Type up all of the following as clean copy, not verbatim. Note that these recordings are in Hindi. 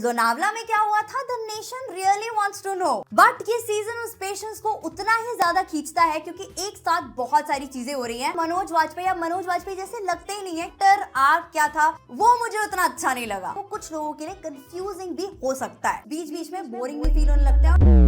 लोनावला में क्या हुआ था, the nation really wants to know. But ये सीजन उस पेशेंस को उतना ही ज्यादा खींचता है क्योंकि एक साथ बहुत सारी चीजें हो रही हैं। मनोज वाजपेयी जैसे लगते ही नहीं है। टर आर्क क्या था वो मुझे उतना अच्छा नहीं लगा। वो कुछ लोगों के लिए कंफ्यूजिंग भी हो सकता है, बीच बीच में बोरिंग भी फील होने लगता है।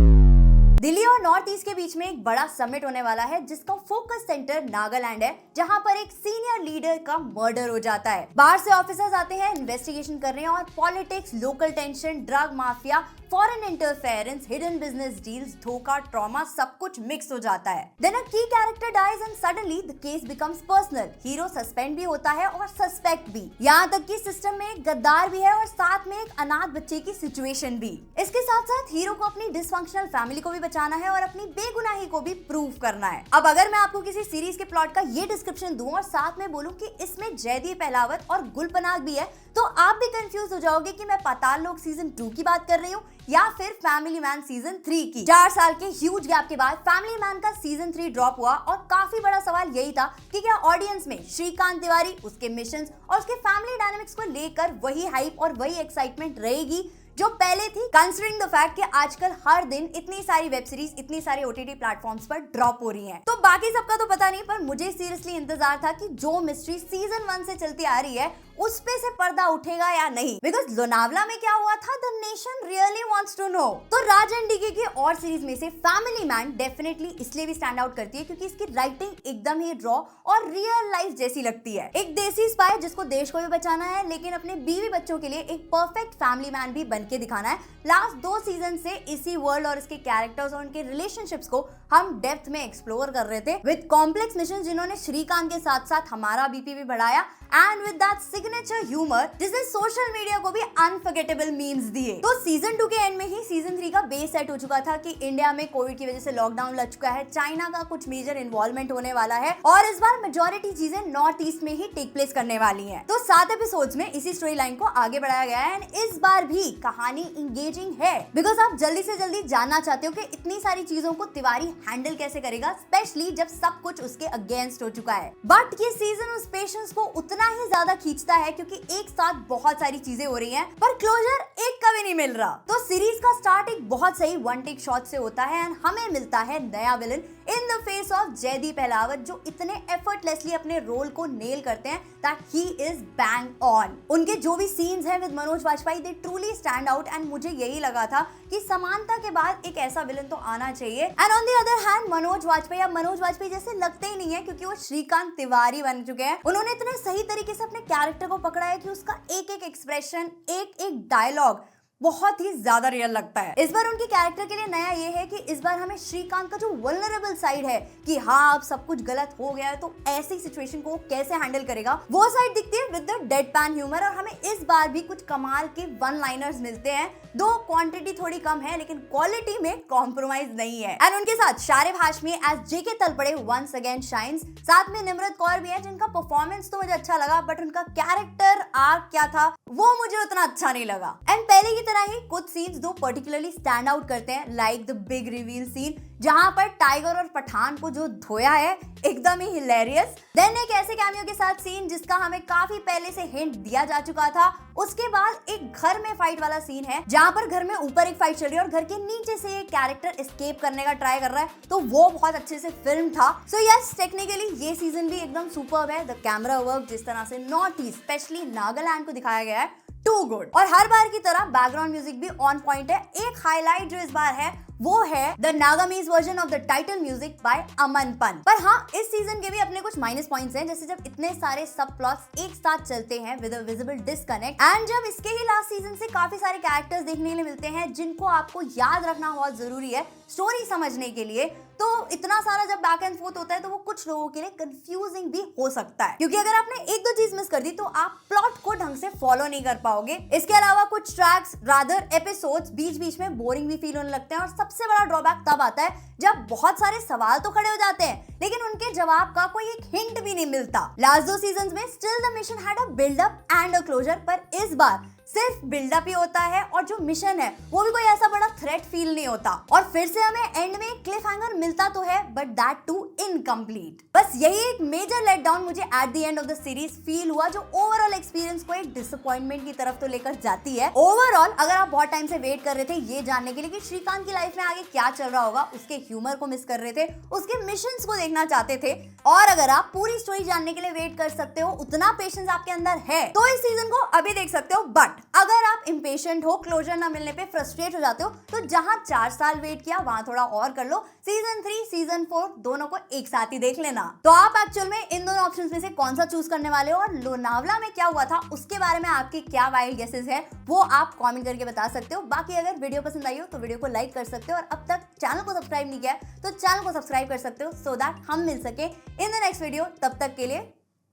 दिल्ली और नॉर्थ ईस्ट के बीच में एक बड़ा समिट होने वाला है जिसका फोकस सेंटर नागालैंड है, जहां पर एक सीनियर लीडर का मर्डर हो जाता है। बाहर से ऑफिसर्स आते हैं, इन्वेस्टिगेशन कर रहे हैं और politics, local tension, drug mafia, foreign interference, hidden business deals, धोखा, ट्रॉमा सब कुछ मिक्स हो जाता है। Then a key character dies and suddenly the case becomes personal. Hero suspend भी होता है और सस्पेक्ट भी। यहाँ तक कि सिस्टम में एक गद्दार भी है और साथ में एक अनाथ बच्चे की सिचुएशन भी। इसके साथ साथ हीरो को अपनी डिसफंक्शनल फैमिली को भी बचाना है और अपनी बेगुनाही को भी प्रूव करना है। अब अगर मैं आपको किसी सीरीज के प्लॉट का ये डिस्क्रिप्शन दूं और साथ में बोलूं कि इसमें जयदीप अहलावत और गुलपनाग भी है, तो आप भी कंफ्यूज हो जाओगे कि मैं पाताल लोक सीजन 2 की बात कर रही हूँ या फिर फैमिली मैन सीजन 3 की। 4 साल के ह्यूज गैप के बाद फैमिली मैन का सीजन 3 ड्रॉप हुआ और काफी बड़ा सवाल यही था कि क्या ऑडियंस में श्रीकांत तिवारी, उसके मिशंस और उसके फैमिली डायनामिक्स को लेकर वही हाइप और वही एक्साइटमेंट रहेगी जो पहले थी, कंसीडरिंग द फैक्ट कि आजकल हर दिन इतनी सारी वेब सीरीज, इतनी सारी ओटीटी प्लेटफॉर्म्स पर ड्रॉप हो रही हैं। तो बाकी सबका तो पता नहीं, पर मुझे सीरियसली इंतजार था कि जो मिस्ट्री सीजन 1 से चलती आ रही है उस पे से पर्दा उठेगा या नहीं। बिकॉज लोनावला में क्या हुआ था, the nation really wants to know. तो राज एंड डीके की और सीरीज में से फैमिली मैन डेफिनेटली इसलिए भी स्टैंड आउट करती है क्योंकि इसकी राइटिंग एकदम ही रॉ और रियल लाइफ जैसी लगती है। एक देसी स्पाई जिसको देश को भी बचाना है लेकिन अपने बीवी बच्चों के लिए एक परफेक्ट फैमिली मैन भी बन के दिखाना है। लास्ट 2 सीजन से इसी वर्ल्ड और इसके कैरेक्टर्स और उनके रिलेशनशिप्स को हम डेप्थ में एक्सप्लोर कर रहे थे विद कॉम्प्लेक्स मिशन जिन्होंने श्रीकांत के साथ साथ हमारा बीपी भी बढ़ाया and with that signature humour जिसने सोशल मीडिया को भी अनफॉरगेटेबल मीम्स दिए। तो सीजन 2 के एंड में ही सीजन 3 का बेस सेट हो चुका था कि इंडिया में कोविड की वजह से लॉकडाउन लग चुका है, चाइना का कुछ मेजर इन्वॉल्वमेंट होने वाला है और इस बार मेजॉरिटी चीजें नॉर्थ ईस्ट में ही टेक प्लेस करने वाली हैं। तो 7 एपिसोड्स में इसी स्टोरी लाइन को आगे बढ़ाया गया है एंड इस बार भी कहानी इंगेजिंग है बिकॉज आप जल्दी से जल्दी जानना चाहते हो कि इतनी सारी चीजों को तिवारी हैंडल कैसे करेगा, स्पेशली जब सब कुछ उसके अगेंस्ट हो चुका है। बट ये सीजन उस पेशेंस को उतना ही ज्यादा खींचता है क्योंकि एक साथ बहुत सारी चीजें हो रही हैं पर क्लोजर एक का भी नहीं मिल रहा। तो सीरीज का स्टार्ट एक बहुत सही वन टेक शॉट से होता है एंड हमें मिलता है नया villain in the face of Jaideep Ahlawat जो इतने एफर्टलेसली अपने रोल को नेल करते हैं that he is bang on. उनके जो भी सीन्स हैं with Manoj Bajpayee they truly stand out and मुझे यही लगा था कि समानता के बाद एक ऐसा विलन तो आना चाहिए। And on the other hand Manoj Vajpayee जैसे लगते ही नहीं है क्योंकि वो श्रीकांत तिवारी बन चुके हैं। उन्होंने इतने सही तरीके से अपने कैरेक्टर को पकड़ा है कि उसका एक एक एक्सप्रेशन, एक एक डायलॉग बहुत ही ज्यादा रियल लगता है। इस बार उनके कैरेक्टर के लिए नया ये है कि इस बार हमें श्रीकांत का जो वल्नरेबल साइड है कि हाँ अब सब कुछ गलत हो गया है तो ऐसी सिचुएशन को कैसे हैंडल करेगा, वो साइड दिखती है विद द डेडपैन ह्यूमर और हमें इस बार भी कुछ कमाल के वन लाइनर्स मिलते हैं। दो क्वांटिटी थोड़ी कम है लेकिन क्वालिटी में कॉम्प्रोमाइज नहीं है। एंड उनके साथ शारिब हाशमी एज जेके तलपड़े वंस अगेन शाइन्स, साथ में निम्रत कौर भी है जिनका परफॉर्मेंस तो मुझे अच्छा लगा बट उनका कैरेक्टर आर्क क्या था वो मुझे उतना अच्छा नहीं लगा। एंड पहले की तरह ही कुछ सीन्स दो पर्टिकुलरली स्टैंड आउट करते हैं like the big reveal scene जहां पर टाइगर और पठान को जो धोया है एकदम ही हिलेरियस। देन एक ऐसे कैमियो के साथ सीन जिसका हमें काफी पहले से हिंट दिया जा चुका था। उसके बाद एक घर में फाइट वाला सीन है जहां पर घर में ऊपर एक फाइट चल रही है और घर के नीचे से एक कैरेक्टर एस्केप करने का ट्राई कर रहा है, तो वो बहुत अच्छे से फिल्म था। सो यस, टेक्निकली ये सीजन भी एकदम सुपर्ब है। द कैमरा वर्क जिस तरह से नॉर्थ ईस्ट स्पेशली नागालैंड को दिखाया गया है टू गुड। और हर बार की तरह बैकग्राउंड म्यूजिक भी ऑन पॉइंट है। एक हाईलाइट जो इस बार है वो है the Nagamese version of the title music by Aman Pant. पर हाँ, इस सीजन के भी अपने कुछ माइनस पॉइंट्स हैं, जैसे जब इतने सारे सब प्लॉट्स एक साथ चलते हैं with a visible disconnect and जब इसके ही लास्ट सीजन से काफी सारे कैरेक्टर्स देखने के लिए मिलते हैं जिनको आपको याद रखना बहुत जरूरी है स्टोरी समझने के लिए। तो इतना सारा जब बैक एंड फोर्थ होता है तो वो कुछ लोगों के लिए कंफ्यूजिंग भी हो सकता है क्योंकि अगर आपने एक दो चीज मिस कर दी तो आप प्लॉट को ढंग से फॉलो नहीं कर पाओगे। इसके अलावा कुछ ट्रैक्स रादर एपिसोड्स बीच बीच में बोरिंग भी फील होने लगते हैं और सबसे बड़ा ड्रॉबैक तब आता है जब बहुत सारे सवाल तो खड़े हो जाते हैं लेकिन उनके जवाब का कोई एक हिंट भी नहीं मिलता। लास्ट 2 सीजन्स में still the mission had a build up and a closure, पर इस बार सिर्फ बिल्डअप ही होता है और जो मिशन है वो भी कोई ऐसा बड़ा थ्रेट फील नहीं होता। और फिर से हमें एंड में क्लिफ हैंगर मिलता तो है बट दैट टू इनकम्प्लीट। बस यही एक मेजर लेट डाउन मुझे at the end of the series feel हुआ, जो ओवरऑल एक्सपीरियंस को एक डिसअपॉइंटमेंट की तरफ तो लेकर जाती है। ओवरऑल अगर आप बहुत टाइम से वेट कर रहे थे ये जानने के लिए कि श्रीकांत की लाइफ में आगे क्या चल रहा होगा, उसके ह्यूमर को मिस कर रहे थे, उसके मिशंस को देखना चाहते थे, और अगर आप पूरी स्टोरी जानने के लिए वेट कर सकते हो, उतना पेशेंस आपके अंदर है, तो इस सीजन को अभी देख सकते हो। बट अगर आप इम्पेशेंट हो, क्लोजर ना मिलने पे फ्रस्ट्रेट हो जाते हो, तो जहां 4 साल वेट किया वहां थोड़ा और कर लो, सीजन 3 सीजन 4 दोनों को एक साथ ही देख लेना। तो आप एक्चुअल में इन दोनों ऑप्शंस में से कौन सा चूज करने वाले हो, और लोनावला में क्या हुआ था उसके बारे में आपके क्या वाइल्ड गेसेस है, वो आप कमेंट करके बता सकते हो। बाकी अगर वीडियो पसंद आई हो तो वीडियो को लाइक कर सकते हो, और अब तक चैनल को सब्सक्राइब नहीं किया है तो चैनल को सब्सक्राइब कर सकते हो, सो दैट हम मिल सके इन द नेक्स्ट वीडियो। तब तक के लिए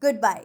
गुड बाय।